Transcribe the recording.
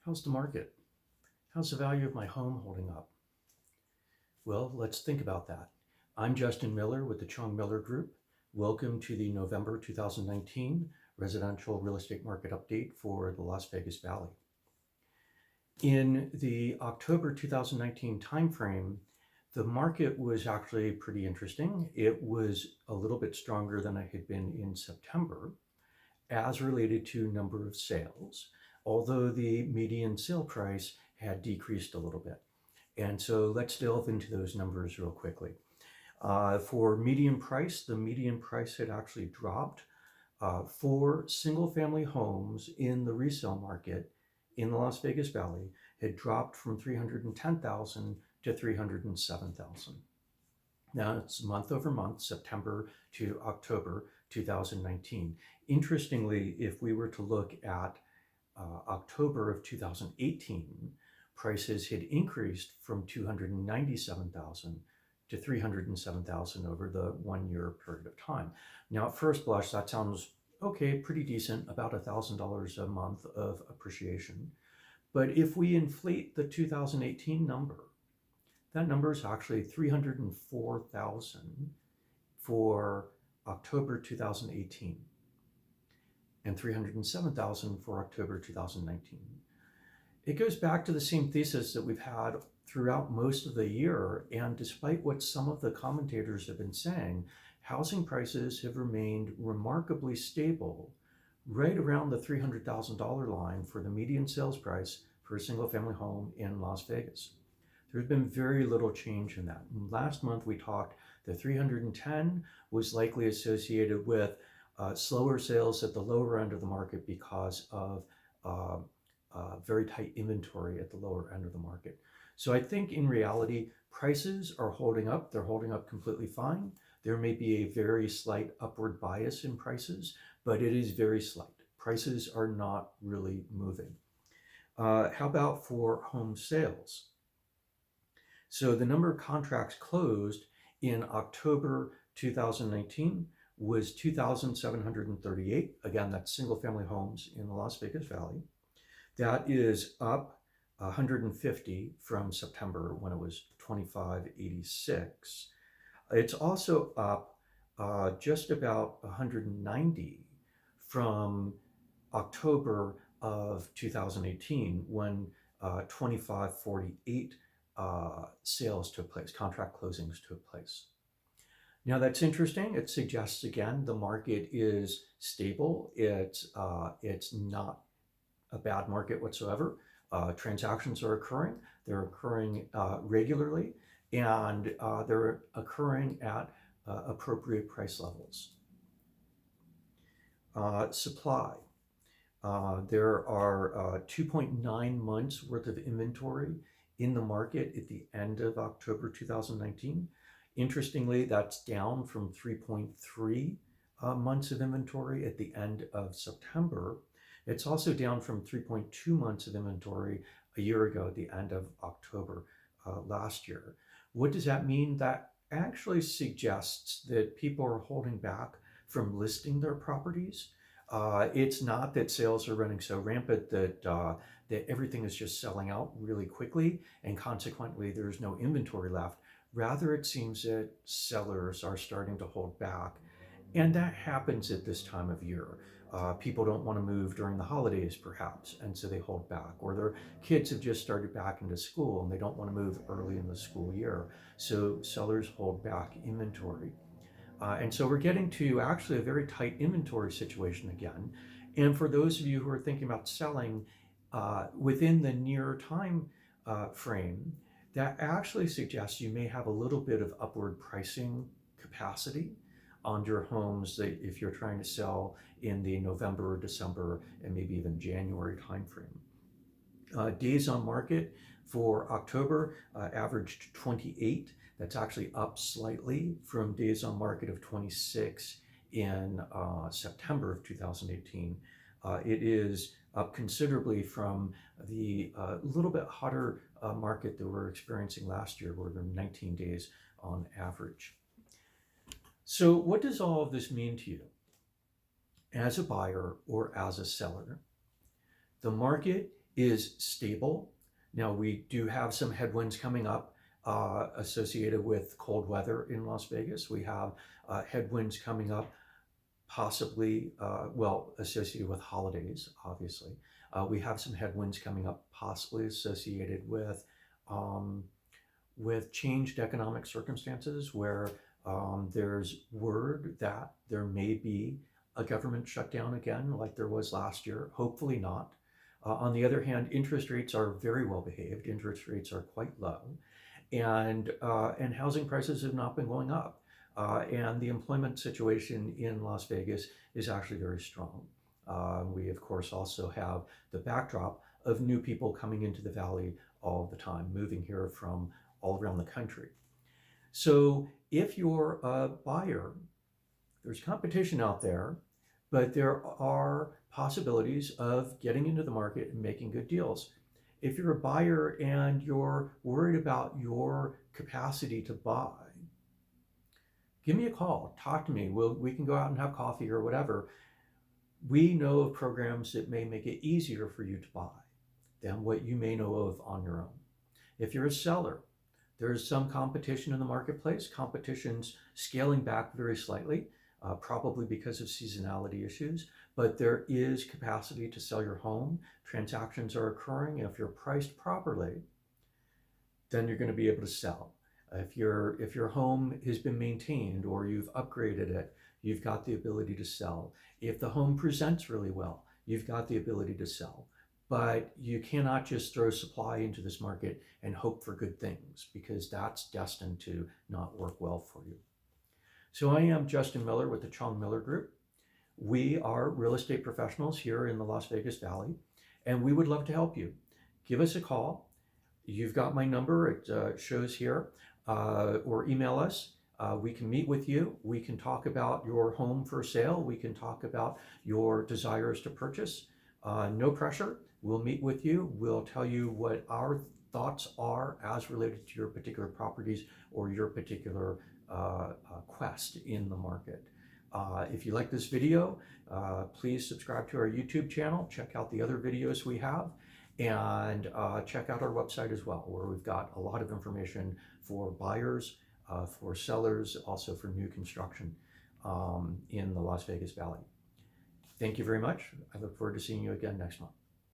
How's the market? How's the value of my home holding up? Well, let's think about that. I'm Justin Miller with the Chong Miller Group. Welcome to the November 2019 residential real estate market update for the Las Vegas Valley. In the October 2019 timeframe, the market was actually pretty interesting. It was a little bit stronger than it had been in September as related to number of sales, although the median sale price had decreased a little bit. And so let's delve into those numbers real quickly. For median price, the median price had actually dropped for single family homes in the resale market in the Las Vegas Valley had dropped from 310,000 to 307,000. Now it's month over month, September to October 2019. Interestingly, if we were to look at October of 2018, prices had increased from 297,000 to 307,000 over the 1 year period of time. Now at first blush, that sounds okay, pretty decent, about $1,000 a month of appreciation. But if we inflate the 2018 number, that number is actually 304,000 for October 2018 and 307,000 for October 2019. It goes back to the same thesis that we've had throughout most of the year, and despite what some of the commentators have been saying, housing prices have remained remarkably stable right around the $300,000 line for the median sales price for a single family home in Las Vegas. There's been very little change in that. Last month we talked the 310 was likely associated with slower sales at the lower end of the market because of very tight inventory at the lower end of the market. So I think in reality, prices are holding up. They're holding up completely fine. There may be a very slight upward bias in prices, but it is very slight. Prices are not really moving. How about for home sales? So the number of contracts closed in October 2019 was 2,738. Again, that's single family homes in the Las Vegas Valley. That is up 150 from September when it was 2,586. It's also up just about 190 from October of 2018 when 2,548 sales took place, contract closings took place. Now that's interesting. It suggests again the market is stable. It's not a bad market whatsoever. Transactions are occurring. They're occurring regularly, and they're occurring at appropriate price levels. Supply. There are 2.9 months worth of inventory in the market at the end of October 2019. Interestingly, that's down from 3.3 months of inventory at the end of September. It's also down from 3.2 months of inventory a year ago at the end of October last year. What does that mean? That actually suggests that people are holding back from listing their properties. It's not that sales are running so rampant that everything is just selling out really quickly and consequently there's no inventory left. Rather, it seems that sellers are starting to hold back, and that happens at this time of year. People don't want to move during the holidays, perhaps, and so they hold back. Or their kids have just started back into school and they don't want to move early in the school year. So sellers hold back inventory. And so we're getting to actually a very tight inventory situation again. And for those of you who are thinking about selling within the near time frame, that actually suggests you may have a little bit of upward pricing capacity on your homes that if you're trying to sell in the November, December, and maybe even January timeframe. Days on market for October averaged 28. That's actually up slightly from days on market of 26 in September of 2018. It is up considerably from the little bit hotter market that we're experiencing last year, where there were 19 days on average. So what does all of this mean to you? As a buyer or as a seller, the market is stable. Now, we do have some headwinds coming up associated with cold weather in Las Vegas. We have headwinds coming up, possibly, associated with holidays, obviously. We have some headwinds coming up, possibly associated with changed economic circumstances where there's word that there may be a government shutdown again, like there was last year. Hopefully not. On the other hand, interest rates are very well behaved. Interest rates are quite low, and housing prices have not been going up. And the employment situation in Las Vegas is actually very strong. We, of course, also have the backdrop of new people coming into the valley all the time, moving here from all around the country. So if you're a buyer, there's competition out there, but there are possibilities of getting into the market and making good deals. If you're a buyer and you're worried about your capacity to buy, give me a call, talk to me. We can go out and have coffee or whatever. We know of programs that may make it easier for you to buy than what you may know of on your own. If you're a seller, there's some competition in the marketplace. Competition's scaling back very slightly, probably because of seasonality issues, but there is capacity to sell your home. Transactions are occurring. If you're priced properly, then you're going to be able to sell. If your home has been maintained or you've upgraded it, you've got the ability to sell. If the home presents really well, you've got the ability to sell. But you cannot just throw supply into this market and hope for good things, because that's destined to not work well for you. So I am Justin Miller with the Chong Miller Group. We are real estate professionals here in the Las Vegas Valley, and we would love to help you. Give us a call. You've got my number, it shows here, or email us. We can meet with you. We can talk about your home for sale. We can talk about your desires to purchase. No pressure. We'll meet with you. We'll tell you what our thoughts are as related to your particular properties or your particular quest in the market. If you like this video, please subscribe to our YouTube channel. Check out the other videos we have, and check out our website as well, where we've got a lot of information for buyers, for sellers, also for new construction in the Las Vegas Valley. Thank you very much. I look forward to seeing you again next month.